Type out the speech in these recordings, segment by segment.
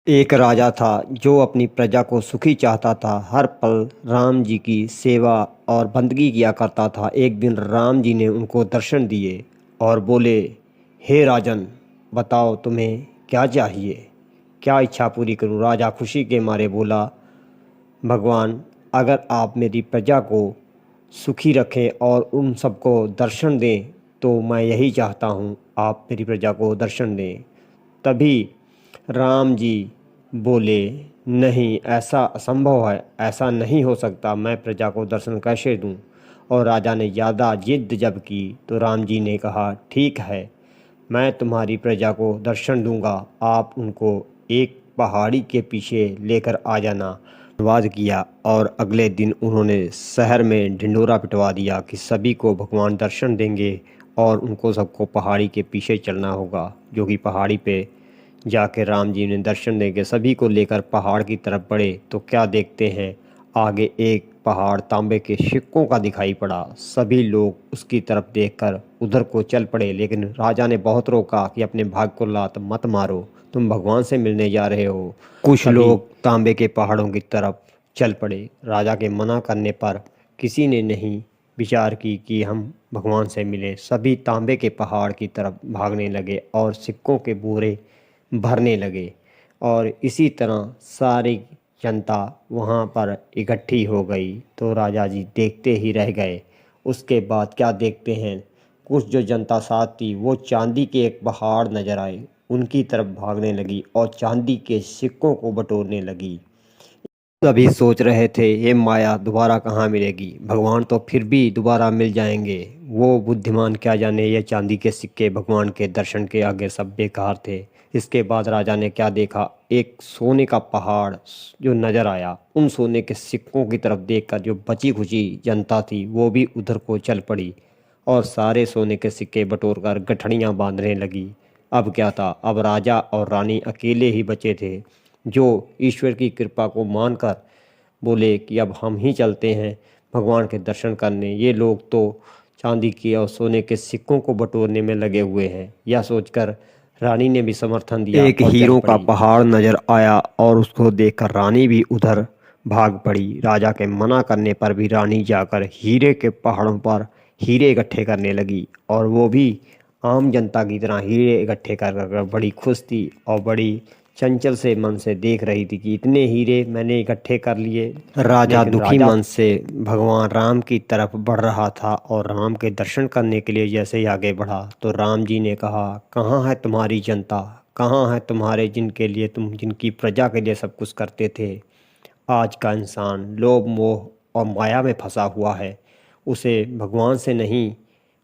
एक राजा था जो अपनी प्रजा को सुखी चाहता था। हर पल राम जी की सेवा और बंदगी किया करता था। एक दिन राम जी ने उनको दर्शन दिए और बोले, हे राजन, बताओ तुम्हें क्या चाहिए, क्या इच्छा पूरी करूं। राजा खुशी के मारे बोला, भगवान, अगर आप मेरी प्रजा को सुखी रखें और उन सबको दर्शन दें तो मैं यही चाहता हूँ, आप मेरी प्रजा को दर्शन दें। तभी राम जी बोले, नहीं, ऐसा असंभव है, ऐसा नहीं हो सकता, मैं प्रजा को दर्शन कैसे दूं। और राजा ने ज़्यादा जिद जब की तो राम जी ने कहा, ठीक है, मैं तुम्हारी प्रजा को दर्शन दूंगा, आप उनको एक पहाड़ी के पीछे लेकर आ जाना। धन्यवाद किया और अगले दिन उन्होंने शहर में ढिंढोरा पिटवा दिया कि सभी को भगवान दर्शन देंगे और उनको सबको पहाड़ी के पीछे चलना होगा। जो कि पहाड़ी पे जाके राम जी ने दर्शन देंगे, सभी को लेकर पहाड़ की तरफ बढ़े तो क्या देखते हैं, आगे एक पहाड़ तांबे के सिक्कों का दिखाई पड़ा। सभी लोग उसकी तरफ देखकर उधर को चल पड़े, लेकिन राजा ने बहुत रोका कि अपने भाग को लात मत मारो, तुम भगवान से मिलने जा रहे हो। कुछ लोग तांबे के पहाड़ों की तरफ चल पड़े। राजा के मना करने पर किसी ने नहीं विचार की कि हम भगवान से मिलें। सभी तांबे के पहाड़ की तरफ भागने लगे और सिक्कों के बोरे भरने लगे और इसी तरह सारी जनता वहाँ पर इकट्ठी हो गई। तो राजा जी देखते ही रह गए। उसके बाद क्या देखते हैं, कुछ जो जनता साथ थी वो चांदी के एक पहाड़ नजर आए, उनकी तरफ भागने लगी और चांदी के सिक्कों को बटोरने लगी। सभी सोच रहे थे, ये माया दोबारा कहाँ मिलेगी, भगवान तो फिर भी दोबारा मिल जाएंगे। वो बुद्धिमान क्या जाने, ये चांदी के सिक्के भगवान के दर्शन के आगे सब बेकार थे। इसके बाद राजा ने क्या देखा, एक सोने का पहाड़ जो नज़र आया। उन सोने के सिक्कों की तरफ देखकर जो बची खुची जनता थी वो भी उधर को चल पड़ी और सारे सोने के सिक्के बटोर कर गठड़ियाँ बांधने लगी। अब क्या था, अब राजा और रानी अकेले ही बचे थे, जो ईश्वर की कृपा को मानकर बोले कि अब हम ही चलते हैं भगवान के दर्शन करने। ये लोग तो चांदी के और सोने के सिक्कों को बटोरने में लगे हुए हैं। यह सोचकर रानी ने भी समर्थन दिया। एक हीरों का पहाड़ नजर आया और उसको देखकर रानी भी उधर भाग पड़ी। राजा के मना करने पर भी रानी जाकर हीरे के पहाड़ों पर हीरे इकट्ठे करने लगी और वो भी आम जनता की तरह हीरे इकट्ठे कर बड़ी खुश थी और बड़ी चंचल से मन से देख रही थी कि इतने हीरे मैंने इकट्ठे कर लिए। राजा दुखी मन से भगवान राम की तरफ बढ़ रहा था और राम के दर्शन करने के लिए जैसे ही आगे बढ़ा तो राम जी ने कहा, कहाँ है तुम्हारी जनता, कहाँ है तुम्हारे जिनके लिए तुम जिनकी प्रजा के लिए सब कुछ करते थे। आज का इंसान लोभ मोह और माया में फंसा हुआ है, उसे भगवान से नहीं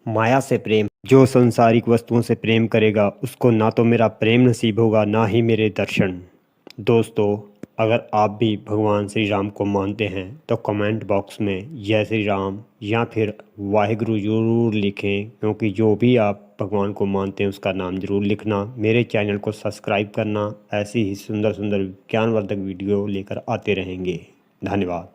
माया से प्रेम। जो संसारिक वस्तुओं से प्रेम करेगा उसको ना तो मेरा प्रेम नसीब होगा ना ही मेरे दर्शन। दोस्तों, अगर आप भी भगवान श्री राम को मानते हैं तो कमेंट बॉक्स में जय श्री राम या फिर वाहिगुरु ज़रूर लिखें, क्योंकि जो भी आप भगवान को मानते हैं उसका नाम ज़रूर लिखना। मेरे चैनल को सब्सक्राइब करना, ऐसी ही सुंदर सुंदर ज्ञानवर्धक वीडियो लेकर आते रहेंगे। धन्यवाद।